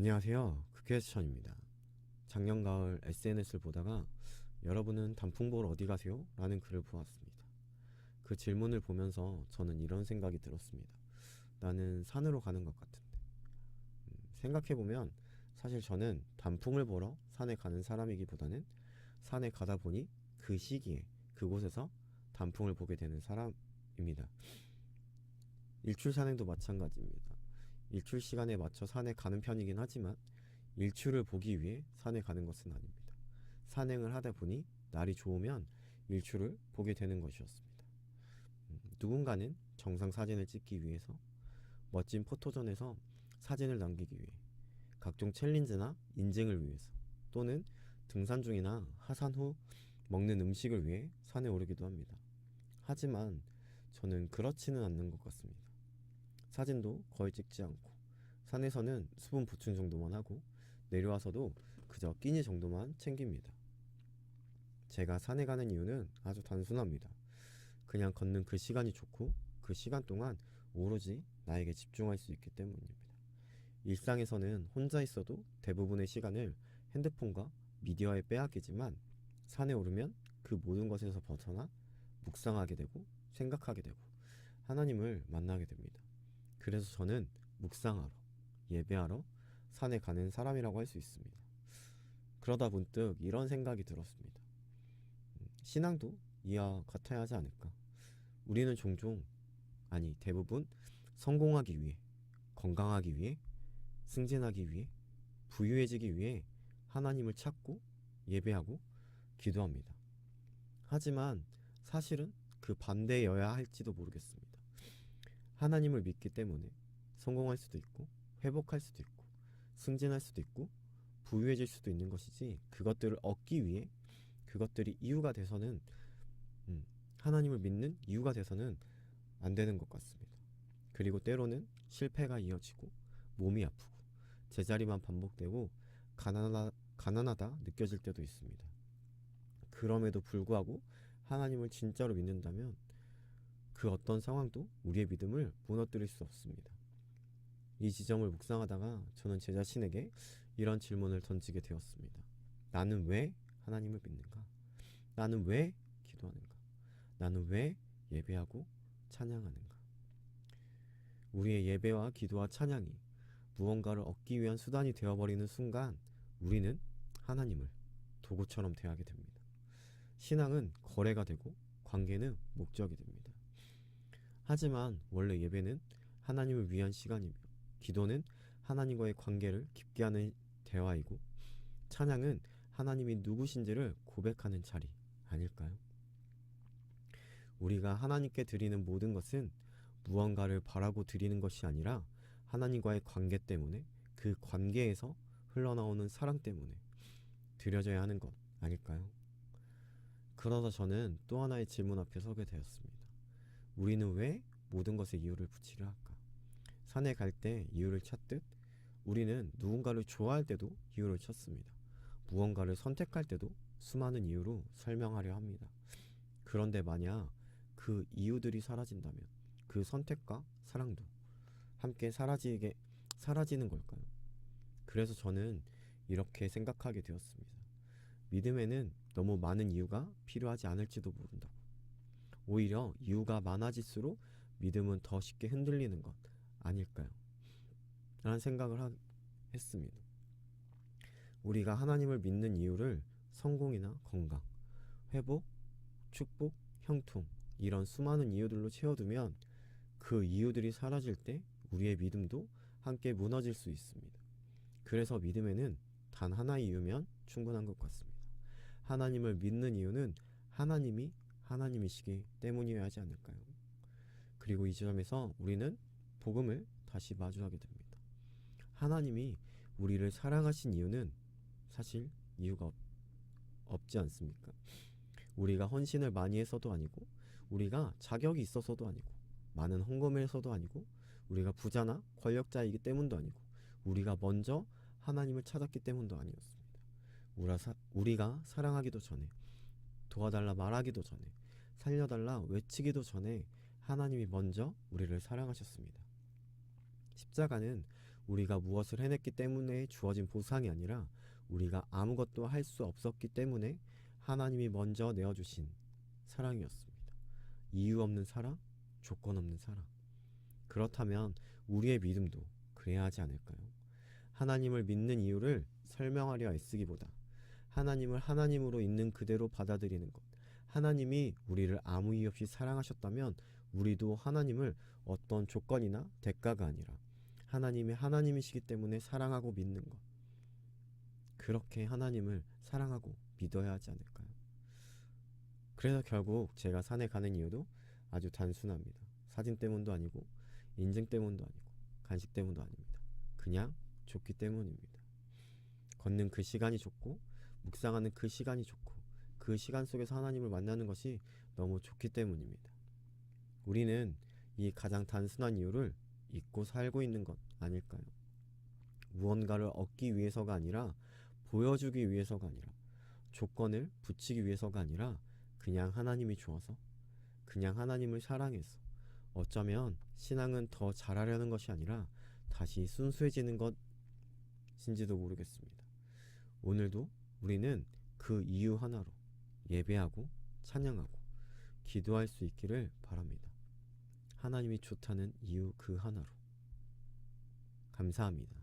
안녕하세요. 크케스천입니다. 작년 가을 SNS를 보다가 여러분은 단풍 보러 어디 가세요? 라는 글을 보았습니다. 그 질문을 보면서 저는 이런 생각이 들었습니다. 나는 산으로 가는 것 같은데. 생각해보면 사실 저는 단풍을 보러 산에 가는 사람이기보다는 산에 가다 보니 그 시기에 그곳에서 단풍을 보게 되는 사람입니다. 일출 산행도 마찬가지입니다. 일출 시간에 맞춰 산에 가는 편이긴 하지만 일출을 보기 위해 산에 가는 것은 아닙니다. 산행을 하다 보니 날이 좋으면 일출을 보게 되는 것이었습니다. 누군가는 정상 사진을 찍기 위해서, 멋진 포토존에서 사진을 남기기 위해, 각종 챌린지나 인증을 위해서, 또는 등산 중이나 하산 후 먹는 음식을 위해 산에 오르기도 합니다. 하지만 저는 그렇지는 않는 것 같습니다. 사진도 거의 찍지 않고 산에서는 수분 보충 정도만 하고 내려와서도 그저 끼니 정도만 챙깁니다. 제가 산에 가는 이유는 아주 단순합니다. 그냥 걷는 그 시간이 좋고 그 시간 동안 오로지 나에게 집중할 수 있기 때문입니다. 일상에서는 혼자 있어도 대부분의 시간을 핸드폰과 미디어에 빼앗기지만 산에 오르면 그 모든 것에서 벗어나 묵상하게 되고 생각하게 되고 하나님을 만나게 됩니다. 그래서 저는 묵상하러, 예배하러 산에 가는 사람이라고 할 수 있습니다. 그러다 문득 이런 생각이 들었습니다. 신앙도 이와 같아야 하지 않을까? 우리는 종종, 아니 대부분 성공하기 위해, 건강하기 위해, 승진하기 위해, 부유해지기 위해 하나님을 찾고 예배하고 기도합니다. 하지만 사실은 그 반대여야 할지도 모르겠습니다. 하나님을 믿기 때문에 성공할 수도 있고 회복할 수도 있고 승진할 수도 있고 부유해질 수도 있는 것이지, 그것들을 얻기 위해 그것들이 이유가 돼서는 하나님을 믿는 이유가 돼서는 안 되는 것 같습니다. 그리고 때로는 실패가 이어지고 몸이 아프고 제자리만 반복되고 가난하다 느껴질 때도 있습니다. 그럼에도 불구하고 하나님을 진짜로 믿는다면 그 어떤 상황도 우리의 믿음을 무너뜨릴 수 없습니다. 이 지점을 묵상하다가 저는 제 자신에게 이런 질문을 던지게 되었습니다. 나는 왜 하나님을 믿는가? 나는 왜 기도하는가? 나는 왜 예배하고 찬양하는가? 우리의 예배와 기도와 찬양이 무언가를 얻기 위한 수단이 되어버리는 순간 우리는 하나님을 도구처럼 대하게 됩니다. 신앙은 거래가 되고 관계는 목적이 됩니다. 하지만 원래 예배는 하나님을 위한 시간이며, 기도는 하나님과의 관계를 깊게 하는 대화이고, 찬양은 하나님이 누구신지를 고백하는 자리 아닐까요? 우리가 하나님께 드리는 모든 것은 무언가를 바라고 드리는 것이 아니라 하나님과의 관계 때문에, 그 관계에서 흘러나오는 사랑 때문에 드려져야 하는 것 아닐까요? 그러다 저는 또 하나의 질문 앞에 서게 되었습니다. 우리는 왜 모든 것에 이유를 붙이려 할까? 산에 갈 때 이유를 찾듯 우리는 누군가를 좋아할 때도 이유를 찾습니다. 무언가를 선택할 때도 수많은 이유로 설명하려 합니다. 그런데 만약 그 이유들이 사라진다면 그 선택과 사랑도 함께 사라지는 걸까요? 그래서 저는 이렇게 생각하게 되었습니다. 믿음에는 너무 많은 이유가 필요하지 않을지도 모른다고. 오히려 이유가 많아질수록 믿음은 더 쉽게 흔들리는 것 아닐까요? 라는 생각을 했습니다. 우리가 하나님을 믿는 이유를 성공이나 건강, 회복, 축복, 형통, 이런 수많은 이유들로 채워두면 그 이유들이 사라질 때 우리의 믿음도 함께 무너질 수 있습니다. 그래서 믿음에는 단 하나의 이유면 충분한 것 같습니다. 하나님을 믿는 이유는 하나님이 하나님이시기 때문이어야 하지 않을까요? 그리고 이 지점에서 우리는 복음을 다시 마주하게 됩니다. 하나님이 우리를 사랑하신 이유는 사실 이유가 없지 않습니까? 우리가 헌신을 많이 해서도 아니고, 우리가 자격이 있어서도 아니고, 많은 헌금을 해서도 아니고, 우리가 부자나 권력자이기 때문도 아니고, 우리가 먼저 하나님을 찾았기 때문도 아니었습니다. 우리가 사랑하기도 전에, 도와달라 말하기도 전에, 살려달라 외치기도 전에 하나님이 먼저 우리를 사랑하셨습니다. 십자가는 우리가 무엇을 해냈기 때문에 주어진 보상이 아니라 우리가 아무것도 할 수 없었기 때문에 하나님이 먼저 내어주신 사랑이었습니다. 이유 없는 사랑, 조건 없는 사랑. 그렇다면 우리의 믿음도 그래야 하지 않을까요? 하나님을 믿는 이유를 설명하려 애쓰기보다 하나님을 하나님으로 있는 그대로 받아들이는 것. 하나님이 우리를 아무 이유 없이 사랑하셨다면 우리도 하나님을 어떤 조건이나 대가가 아니라 하나님이 하나님이시기 때문에 사랑하고 믿는 것. 그렇게 하나님을 사랑하고 믿어야 하지 않을까요? 그래서 결국 제가 산에 가는 이유도 아주 단순합니다. 사진 때문도 아니고 인증 때문도 아니고 간식 때문도 아닙니다. 그냥 좋기 때문입니다. 걷는 그 시간이 좋고 묵상하는 그 시간이 좋고 그 시간 속에서 하나님을 만나는 것이 너무 좋기 때문입니다. 우리는 이 가장 단순한 이유를 잊고 살고 있는 것 아닐까요? 무언가를 얻기 위해서가 아니라 보여주기 위해서가 아니라 조건을 붙이기 위해서가 아니라 그냥 하나님이 좋아서 그냥 하나님을 사랑해서 어쩌면 신앙은 더 잘하려는 것이 아니라 다시 순수해지는 것인지도 모르겠습니다. 오늘도 우리는 그 이유 하나로 예배하고 찬양하고 기도할 수 있기를 바랍니다. 하나님이 좋다는 이유 그 하나로. 감사합니다.